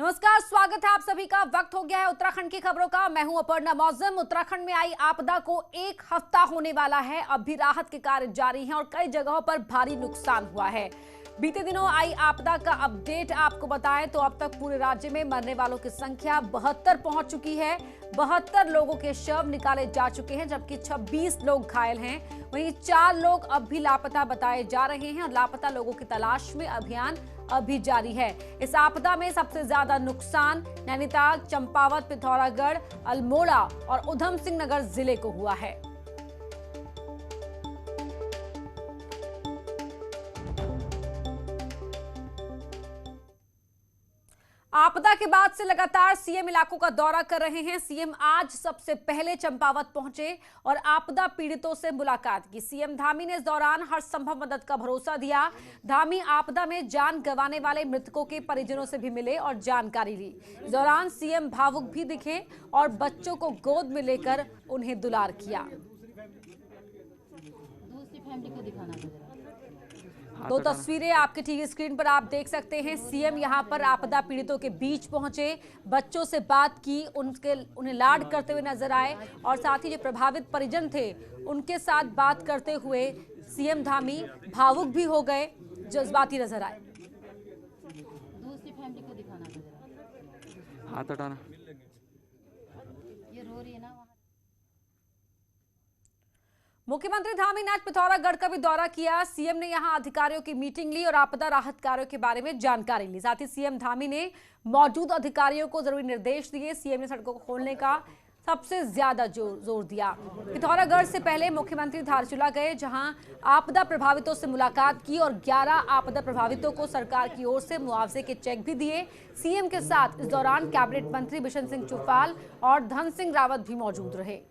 नमस्कार, स्वागत है आप सभी का। वक्त हो गया है उत्तराखंड की खबरों का। मैं हूं अपर्णा मौजम। उत्तराखंड में आई आपदा को एक हफ्ता होने वाला है। अब भी राहत के कार्य जारी हैं और कई जगहों पर भारी नुकसान हुआ है। बीते दिनों आई आपदा का अपडेट आपको बताएं तो अब तक पूरे राज्य में मरने वालों की संख्या 72 पहुंच चुकी है। 72 लोगों के शव निकाले जा चुके हैं, जबकि 26 लोग घायल हैं। वहीं 4 लोग अब भी लापता बताए जा रहे हैं और लापता लोगों की तलाश में अभियान अभी जारी है। इस आपदा में सबसे ज्यादा नुकसान नैनीताल, चंपावत, पिथौरागढ़, अल्मोड़ा और उधम सिंह नगर जिले को हुआ है। आपदा के बाद से लगातार सीएम इलाकों का दौरा कर रहे हैं। सीएम आज सबसे पहले चंपावत पहुंचे और आपदा पीड़ितों से मुलाकात की। सीएम धामी ने इस दौरान हर संभव मदद का भरोसा दिया। धामी आपदा में जान गंवाने वाले मृतकों के परिजनों से भी मिले और जानकारी ली। इस दौरान सीएम भावुक भी दिखे और बच्चों को गोद में लेकर उन्हें दुलार किया। दो तस्वीरें आपके टीवी स्क्रीन पर आप देख सकते हैं। सीएम यहां पर आपदा पीड़ितों के बीच पहुंचे, बच्चों से बात की, उन्हें लाड करते हुए नजर आए और साथ ही जो प्रभावित परिजन थे उनके साथ बात करते हुए सीएम धामी भावुक भी हो गए, जज्बाती नजर आए। दूसरी फैमिली को दिखाना था जरा। हाथ हटाना। ये रो रही है ना। मुख्यमंत्री धामी ने आज पिथौरागढ़ का भी दौरा किया। सीएम ने यहां अधिकारियों की मीटिंग ली और आपदा राहत कार्यों के बारे में जानकारी ली। साथ ही सीएम धामी ने मौजूद अधिकारियों को जरूरी निर्देश दिए। सीएम ने सड़कों को खोलने का सबसे ज्यादा जोर दिया। पिथौरागढ़ से पहले मुख्यमंत्री धारचूला गए, जहां आपदा प्रभावितों से मुलाकात की और 11 आपदा प्रभावितों को सरकार की ओर से मुआवजे के चेक भी दिए। सीएम के साथ इस दौरान कैबिनेट मंत्री बिशन सिंह चुफाल और धन सिंह रावत भी मौजूद रहे।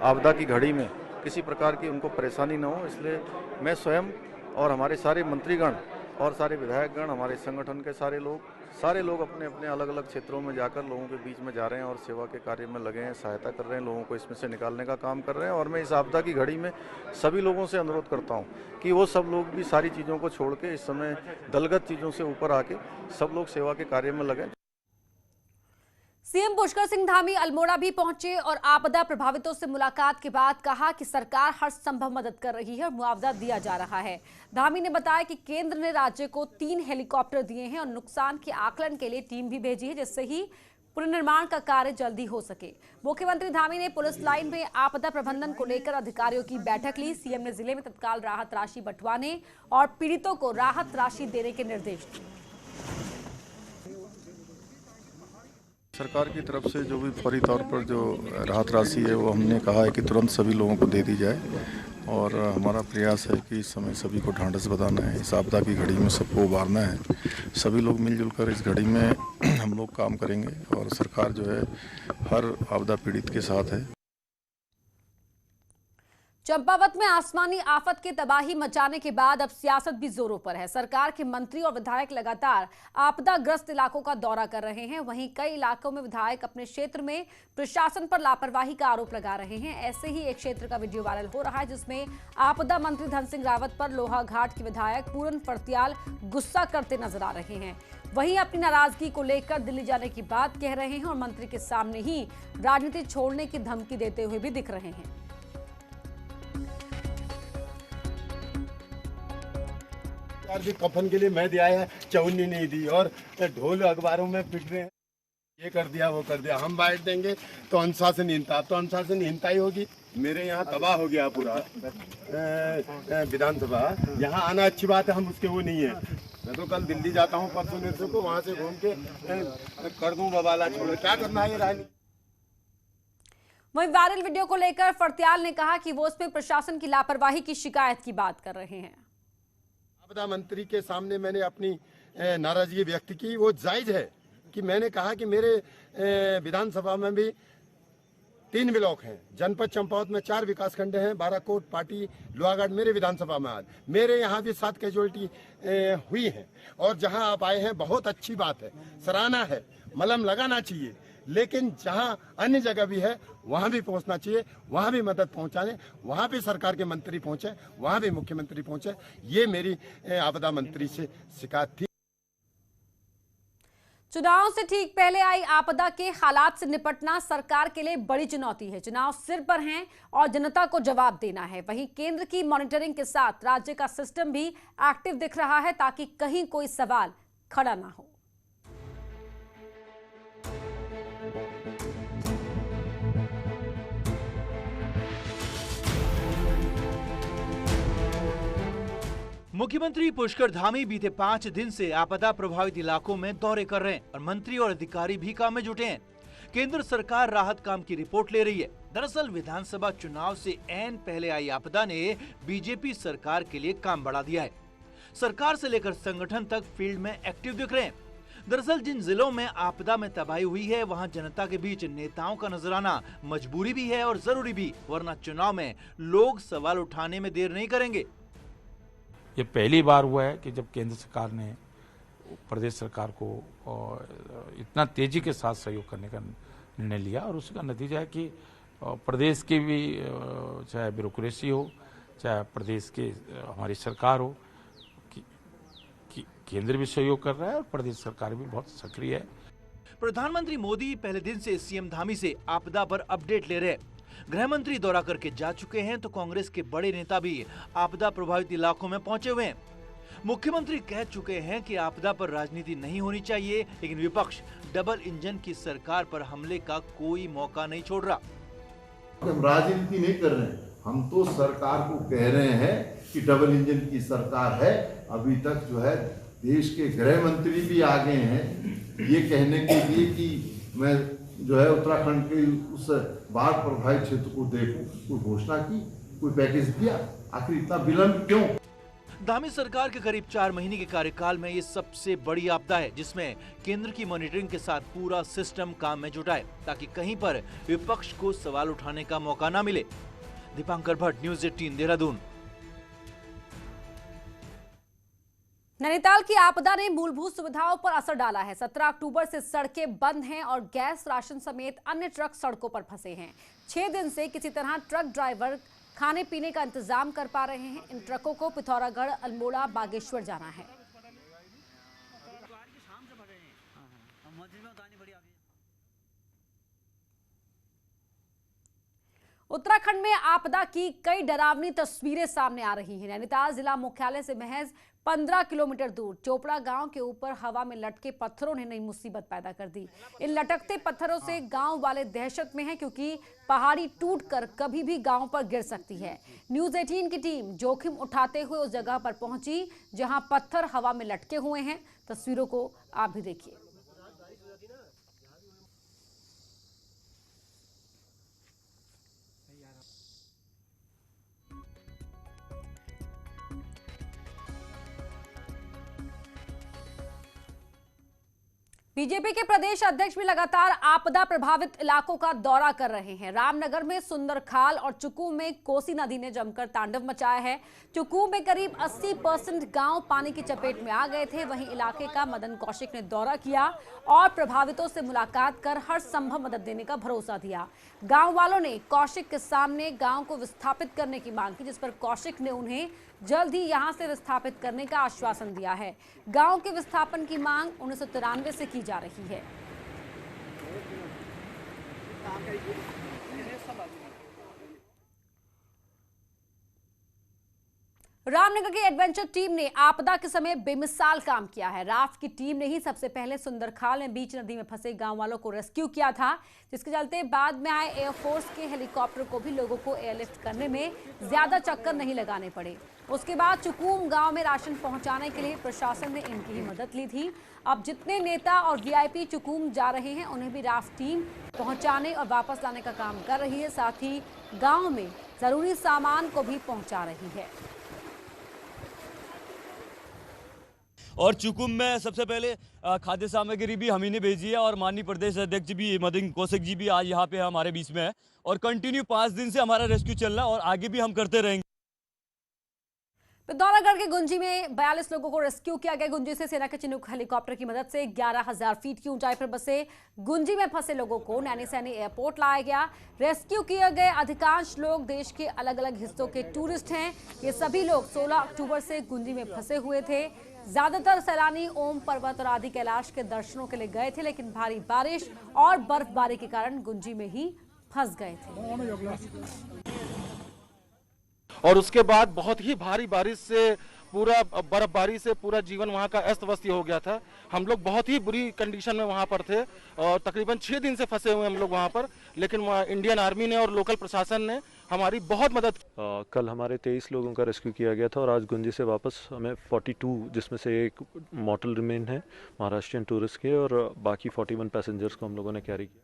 आपदा की घड़ी में किसी प्रकार की उनको परेशानी न हो, इसलिए मैं स्वयं और हमारे सारे मंत्रीगण और सारे विधायकगण, हमारे संगठन के सारे लोग अपने अपने अलग अलग क्षेत्रों में जाकर लोगों के बीच में जा रहे हैं और सेवा के कार्य में लगे हैं, सहायता कर रहे हैं, लोगों को इसमें से निकालने का काम कर रहे हैं। और मैं इस आपदा की घड़ी में सभी लोगों से अनुरोध करता हूं कि वो सब लोग भी सारी चीज़ों को छोड़ के इस समय दलगत चीज़ों से ऊपर आके सब लोग सेवा के कार्य में लगें। सीएम पुष्कर सिंह धामी अल्मोड़ा भी पहुंचे और आपदा प्रभावितों से मुलाकात के बाद कहा कि सरकार हर संभव मदद कर रही है और मुआवजा दिया जा रहा है। धामी ने बताया कि केंद्र ने राज्य को 3 हेलीकॉप्टर दिए हैं और नुकसान के आकलन के लिए टीम भी भेजी है, जिससे ही पुनर्निर्माण का कार्य जल्दी हो सके। मुख्यमंत्री धामी ने पुलिस लाइन में आपदा प्रबंधन को लेकर अधिकारियों की बैठक ली। सीएम ने जिले में तत्काल राहत राशि बंटवाने और पीड़ितों को राहत राशि देने के निर्देश दिए। सरकार की तरफ से जो भी फौरी तौर पर जो राहत राशि है वो हमने कहा है कि तुरंत सभी लोगों को दे दी जाए और हमारा प्रयास है कि इस समय सभी को ढांढस बंधाना है, इस आपदा की घड़ी में सबको उबारना है। सभी लोग मिलजुल कर इस घड़ी में हम लोग काम करेंगे और सरकार जो है हर आपदा पीड़ित के साथ है। चंपावत में आसमानी आफत की तबाही मचाने के बाद अब सियासत भी जोरों पर है। सरकार के मंत्री और विधायक लगातार आपदाग्रस्त इलाकों का दौरा कर रहे हैं। वहीं कई इलाकों में विधायक अपने क्षेत्र में प्रशासन पर लापरवाही का आरोप लगा रहे हैं। ऐसे ही एक क्षेत्र का वीडियो वायरल हो रहा है, जिसमें आपदा मंत्री धन सिंह रावत पर लोहाघाट के विधायक पूरन फर्त्याल गुस्सा करते नजर आ रहे हैं। वहीं अपनी नाराजगी को लेकर दिल्ली जाने की बात कह रहे हैं और मंत्री के सामने ही राजनीति छोड़ने की धमकी देते हुए भी दिख रहे हैं। भी कफन के लिए मैं दिया है, चौनी नहीं दी और ढोल अखबारों में पिट रहे हैं, ये कर दिया वो कर दिया। हम बांट देंगे तो अनुशासनहीनता, तो अनुशासनहीनता ही होगी। मेरे यहाँ तबाह हो गया पूरा विधानसभा। यहाँ आना अच्छी बात है, हम उसके वो नहीं है। मैं तो कल दिल्ली जाता हूँ परसों नरसों को, वहाँ से घूम के कर दूँ बवाला छोड़। क्या करना है ये राजनीति। वहीं वायरल वीडियो को लेकर फर्त्याल ने कहा कि वो इसमें प्रशासन की लापरवाही की शिकायत की बात कर रहे हैं। आपदा मंत्री के सामने मैंने अपनी नाराजगी व्यक्त की। वो जायज है कि मैंने कहा कि मेरे विधानसभा में भी 3 ब्लॉक हैं। जनपद चंपावत में 4 विकासखंड हैं, बाराकोट, पाटी, लोहाघाट मेरे विधानसभा में। आज मेरे यहाँ भी 7 कैजुअल्टी हुई हैं और जहाँ आप आए हैं बहुत अच्छी बात है, सराहना है। मलम लगाना चाहिए लेकिन जहां अन्य जगह भी है वहां भी पहुंचना चाहिए, वहां भी मदद पहुंचाने, वहां भी सरकार के मंत्री पहुंचे, वहां भी मुख्यमंत्री पहुंचे। ये मेरी आपदा मंत्री से शिकायत थी। चुनाव से ठीक पहले आई आपदा के हालात से निपटना सरकार के लिए बड़ी चुनौती है। चुनाव सिर पर हैं और जनता को जवाब देना है। वहीं केंद्र की मॉनिटरिंग के साथ राज्य का सिस्टम भी एक्टिव दिख रहा है ताकि कहीं कोई सवाल खड़ा ना हो। मुख्यमंत्री पुष्कर धामी बीते 5 दिन से आपदा प्रभावित इलाकों में दौरे कर रहे हैं और मंत्री और अधिकारी भी काम में जुटे हैं। केंद्र सरकार राहत काम की रिपोर्ट ले रही है। दरअसल विधानसभा चुनाव से ऐन पहले आई आपदा ने बीजेपी सरकार के लिए काम बढ़ा दिया है। सरकार से लेकर संगठन तक फील्ड में एक्टिव दिख रहे हैं। दरअसल जिन जिलों में आपदा में तबाही हुई है वहां जनता के बीच नेताओं का नजर आना मजबूरी भी है और जरूरी भी, वरना चुनाव में लोग सवाल उठाने में देर नहीं करेंगे। ये पहली बार हुआ है कि जब केंद्र सरकार ने प्रदेश सरकार को इतना तेजी के साथ सहयोग करने का निर्णय लिया और उसका नतीजा है कि प्रदेश की भी चाहे ब्यूरोक्रेसी हो, चाहे प्रदेश के हमारी सरकार हो, कि केंद्र भी सहयोग कर रहा है और प्रदेश सरकार भी बहुत सक्रिय है। प्रधानमंत्री मोदी पहले दिन से सीएम धामी से आपदा पर अपडेट ले रहे हैं। गृह मंत्री दौरा करके जा चुके हैं तो कांग्रेस के बड़े नेता भी आपदा प्रभावित इलाकों में पहुंचे हुए हैं। मुख्यमंत्री कह चुके हैं कि आपदा पर राजनीति नहीं होनी चाहिए, लेकिन विपक्ष डबल इंजन की सरकार पर हमले का कोई मौका नहीं छोड़ रहा। हम राजनीति नहीं कर रहे हैं, हम तो सरकार को कह रहे हैं कि डबल इंजन की सरकार है। अभी तक जो है देश के गृह मंत्री भी आ गए हैं ये कहने के लिए कि मैं जो है उत्तराखंड के उस बाढ़ प्रभावित क्षेत्र को देखूं, कोई घोषणा की, कोई पैकेज दिया, आखिर इतना विलंब क्यों? धामी सरकार के करीब 4 महीने के कार्यकाल में ये सबसे बड़ी आपदा है जिसमें केंद्र की मॉनिटरिंग के साथ पूरा सिस्टम काम में जुटा है ताकि कहीं पर विपक्ष को सवाल उठाने का मौका ना मिले। दीपांकर भट्ट, न्यूज़ 18 देहरादून। नैनीताल की आपदा ने मूलभूत सुविधाओं पर असर डाला है। 17 अक्टूबर से सड़कें बंद हैं और गैस, राशन समेत अन्य ट्रक सड़कों पर फंसे हैं। 6 दिन से किसी तरह ट्रक ड्राइवर खाने पीने का इंतजाम कर पा रहे हैं। इन ट्रकों को पिथौरागढ़, अल्मोड़ा, बागेश्वर जाना है। उत्तराखंड में आपदा की कई डरावनी तस्वीरें सामने आ रही हैं। नैनीताल जिला मुख्यालय से महज 15 किलोमीटर दूर चोपड़ा गांव के ऊपर हवा में लटके पत्थरों ने नई मुसीबत पैदा कर दी। इन लटकते पत्थरों से गांव वाले दहशत में हैं क्योंकि पहाड़ी टूटकर कभी भी गांव पर गिर सकती है। न्यूज़ 18 की टीम जोखिम उठाते हुए उस जगह पर पहुंची जहां पत्थर हवा में लटके हुए हैं। तस्वीरों को आप भी देखिए। बीजेपी के प्रदेश अध्यक्ष भी लगातार आपदा प्रभावित इलाकों का दौरा कर रहे हैं। रामनगर में सुंदरखाल और चुकू में कोसी नदी ने जमकर तांडव मचाया है। चुकू में करीब 80% गांव पानी की चपेट में आ गए थे। वहीं इलाके का मदन कौशिक ने दौरा किया और प्रभावितों से मुलाकात कर हर संभव मदद देने का भरोसा दिया। गांव वालों ने कौशिक के सामने गांव को विस्थापित करने की मांग की, जिस पर कौशिक ने उन्हें जल्द ही यहां से विस्थापित करने का आश्वासन दिया है। गांव के विस्थापन की मांग 1993 से की जा रही है। रामनगर की एडवेंचर टीम ने आपदा के समय बेमिसाल काम किया है। राफ्ट की टीम ने ही सबसे पहले सुंदरखाल में बीच नदी में फंसे गांव वालों को रेस्क्यू किया था, जिसके चलते बाद में आए एयरफोर्स के हेलीकॉप्टर को भी लोगों को एयरलिफ्ट करने में ज्यादा चक्कर नहीं लगाने पड़े। उसके बाद चुकूम गांव में राशन पहुंचाने के लिए प्रशासन ने इनकी ही मदद ली थी। अब जितने नेता और वीआईपी चुकूम जा रहे हैं उन्हें भी राफ्ट टीम पहुंचाने और वापस लाने का काम कर रही है। साथ ही गाँव में जरूरी सामान को भी पहुंचा रही है। और चुकुम में सबसे पहले खाद्य सामग्री भी हम ही ने भेजी है और माननीय प्रदेश अध्यक्ष भी मदन कौशिक जी भी आज यहाँ पे हमारे बीच में है और कंटिन्यू 5 दिन से हमारा रेस्क्यू चल रहा है और आगे भी हम करते रहेंगे। पिथौरागढ़ के गुंजी में 42 लोगों को रेस्क्यू किया गया। गुंजी से सेना के चिनूक हेलीकॉप्टर की मदद से 11,000 फीट की ऊंचाई पर बसे गुंजी में फंसे लोगों को नैनी सैनी एयरपोर्ट लाया गया। रेस्क्यू किए गए अधिकांश लोग देश के अलग अलग हिस्सों के टूरिस्ट हैं। ये सभी लोग 16 अक्टूबर से गुंजी में फंसे हुए थे। ज्यादातर सैलानी ओम पर्वत और आदि कैलाश के दर्शनों के लिए गए थे, लेकिन भारी बारिश और बर्फबारी के कारण गुंजी में ही फंस गए थे। और उसके बाद बहुत ही भारी बारिश से, पूरा बर्फबारी से पूरा जीवन वहाँ का अस्त व्यस्त हो गया था। हम लोग बहुत ही बुरी कंडीशन में वहाँ पर थे और तकरीबन 6 दिन से फंसे हुए हम लोग वहाँ पर, लेकिन वहाँ इंडियन आर्मी ने और लोकल प्रशासन ने हमारी बहुत मदद की। कल हमारे 23 लोगों का रेस्क्यू किया गया था और आज गुंजी से वापस हमें 42, जिसमें से एक मॉर्टल रिमेन है महाराष्ट्रियन टूरिस्ट के, और बाकी 41 पैसेंजर्स को हम लोगों ने कैरी किया।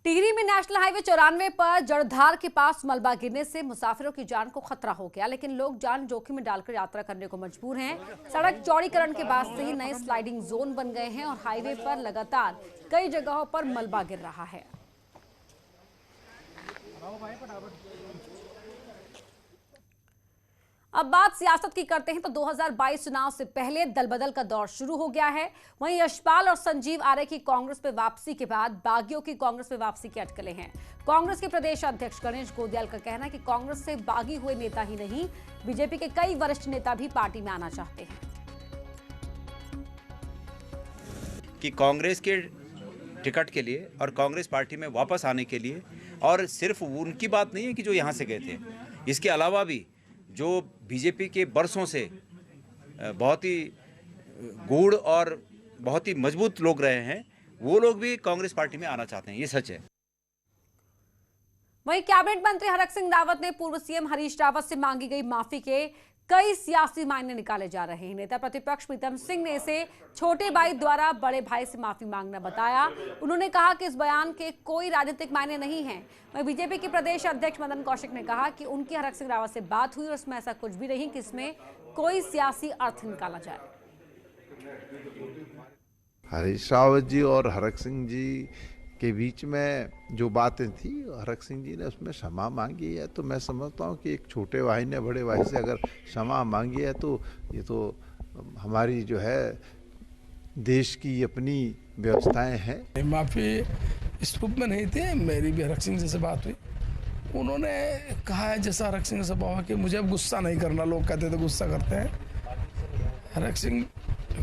टिहरी में नेशनल हाईवे 94 पर जड़धार के पास मलबा गिरने से मुसाफिरों की जान को खतरा हो गया, लेकिन लोग जान जोखिम में डालकर यात्रा करने को मजबूर हैं। सड़क चौड़ीकरण के बाद से ही नए स्लाइडिंग जोन बन गए हैं और हाईवे पर लगातार कई जगहों पर मलबा गिर रहा है। अब बात सियासत की करते हैं तो 2022 चुनाव से पहले दलबदल का दौर शुरू हो गया है। वहीं यशपाल और संजीव आर्य की कांग्रेस में वापसी के बाद बागियों की कांग्रेस में वापसी की अटकलें हैं। कांग्रेस के प्रदेश अध्यक्ष गणेश गोंदियाल का कहना है कि कांग्रेस से बागी हुए नेता ही नहीं, बीजेपी के कई वरिष्ठ नेता भी पार्टी में आना चाहते हैं। कि कांग्रेस के टिकट के लिए और कांग्रेस पार्टी में वापस आने के लिए, और सिर्फ उनकी बात नहीं है कि जो यहाँ से गए थे, इसके अलावा भी जो बीजेपी के बरसों से बहुत ही गूढ़ और बहुत ही मजबूत लोग रहे हैं, वो लोग भी कांग्रेस पार्टी में आना चाहते हैं, ये सच है। वहीं कैबिनेट मंत्री हरक सिंह रावत ने पूर्व सीएम हरीश रावत से मांगी गई माफी के कई सियासी मायने निकाले जा रहे हैं। नेता प्रतिपक्ष प्रीतम सिंह ने इसे छोटे भाई द्वारा बड़े भाई से माफी मांगना बताया। उन्होंने कहा कि इस बयान के कोई राजनीतिक मायने नहीं है। वहीं बीजेपी के प्रदेश अध्यक्ष मदन कौशिक ने कहा कि उनकी हरक सिंह रावत से बात हुई और उसमें ऐसा कुछ भी नहीं कि इसमें कोई सियासी अर्थ निकाला जाए। हरीश रावत जी और हरक सिंह जी के बीच में जो बातें थी, हरक सिंह जी ने उसमें क्षमा मांगी है, तो मैं समझता हूँ कि एक छोटे भाई ने बड़े भाई से अगर क्षमा मांगी है तो ये तो हमारी जो है देश की अपनी व्यवस्थाएं हैं। माफी इस रूप में नहीं थी, मेरी भी हरक सिंह जी से बात हुई, उन्होंने कहा है जैसा हरक सिंह से बात कि मुझे अब गुस्सा नहीं करना, लोग कहते थे गुस्सा करते हैं, हरक सिंह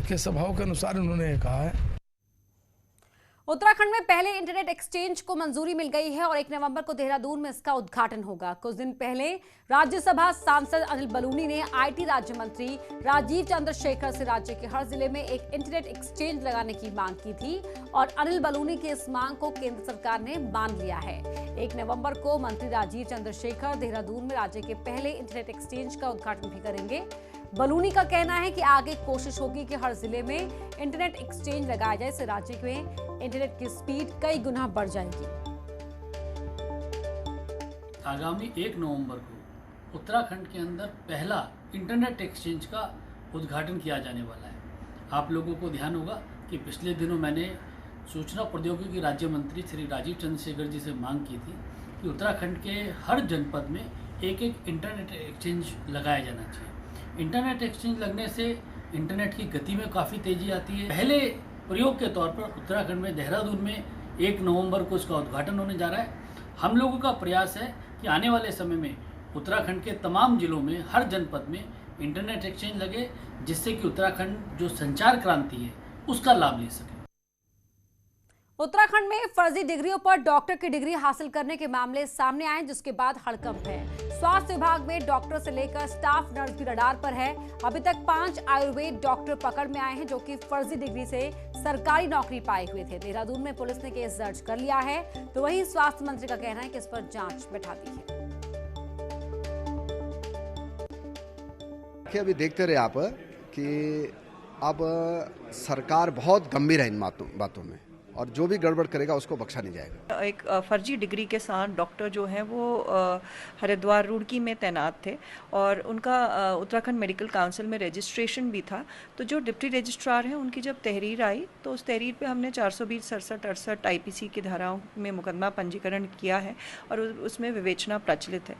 के स्वभाव के अनुसार उन्होंने कहा है। उत्तराखंड में पहले इंटरनेट एक्सचेंज को मंजूरी मिल गई है और 1 नवंबर को देहरादून में इसका उद्घाटन होगा। कुछ दिन पहले राज्यसभा सांसद अनिल बलूनी ने आईटी राज्य मंत्री राजीव चंद्रशेखर से राज्य के हर जिले में एक इंटरनेट एक्सचेंज लगाने की मांग की थी और अनिल बलूनी की इस मांग को केंद्र सरकार ने मान लिया है। 1 नवंबर को मंत्री राजीव चंद्रशेखर देहरादून में राज्य के पहले इंटरनेट एक्सचेंज का उद्घाटन भी करेंगे। बलूनी का कहना है कि आगे कोशिश होगी कि हर जिले में इंटरनेट एक्सचेंज लगाया जाए, इससे राज्य में इंटरनेट की स्पीड कई गुना बढ़ जाएगी। आगामी 1 नवंबर को उत्तराखंड के अंदर पहला इंटरनेट एक्सचेंज का उद्घाटन किया जाने वाला है। आप लोगों को ध्यान होगा कि पिछले दिनों मैंने सूचना प्रौद्योगिकी राज्य मंत्री श्री राजीव चंद्रशेखर जी से मांग की थी कि उत्तराखंड के हर जनपद में एक इंटरनेट एक्सचेंज लगाया जाना चाहिए। इंटरनेट एक्सचेंज लगने से इंटरनेट की गति में काफ़ी तेजी आती है। पहले प्रयोग के तौर पर उत्तराखंड में देहरादून में 1 नवंबर को इसका उद्घाटन होने जा रहा है। हम लोगों का प्रयास है कि आने वाले समय में उत्तराखंड के तमाम जिलों में हर जनपद में इंटरनेट एक्सचेंज लगे, जिससे कि उत्तराखंड जो संचार क्रांति है उसका लाभ ले सके। उत्तराखंड में फर्जी डिग्रियों पर डॉक्टर की डिग्री हासिल करने के मामले सामने आए, जिसके बाद हड़कंप है। स्वास्थ्य विभाग में डॉक्टर से लेकर स्टाफ नर्स भी रडार पर है। अभी तक 5 आयुर्वेद डॉक्टर पकड़ में आए हैं जो कि फर्जी डिग्री से सरकारी नौकरी पाए हुए थे। देहरादून में पुलिस ने केस दर्ज कर लिया है, तो वहीं स्वास्थ्य मंत्री का कहना है कि इस पर जांच बैठा दी है। अभी देखते रहे आप कि अब सरकार बहुत गंभीर है इन बातों में, और जो भी गड़बड़ करेगा उसको बख्शा नहीं जाएगा। एक फर्जी डिग्री के साथ डॉक्टर जो हैं वो हरिद्वार रुड़की में तैनात थे और उनका उत्तराखंड मेडिकल काउंसिल में रजिस्ट्रेशन भी था। तो जो डिप्टी रजिस्ट्रार हैं उनकी जब तहरीर आई तो उस तहरीर पे हमने 420, 67, 68 IPC की धाराओं में मुकदमा पंजीकरण किया है और उसमें विवेचना प्रचलित है।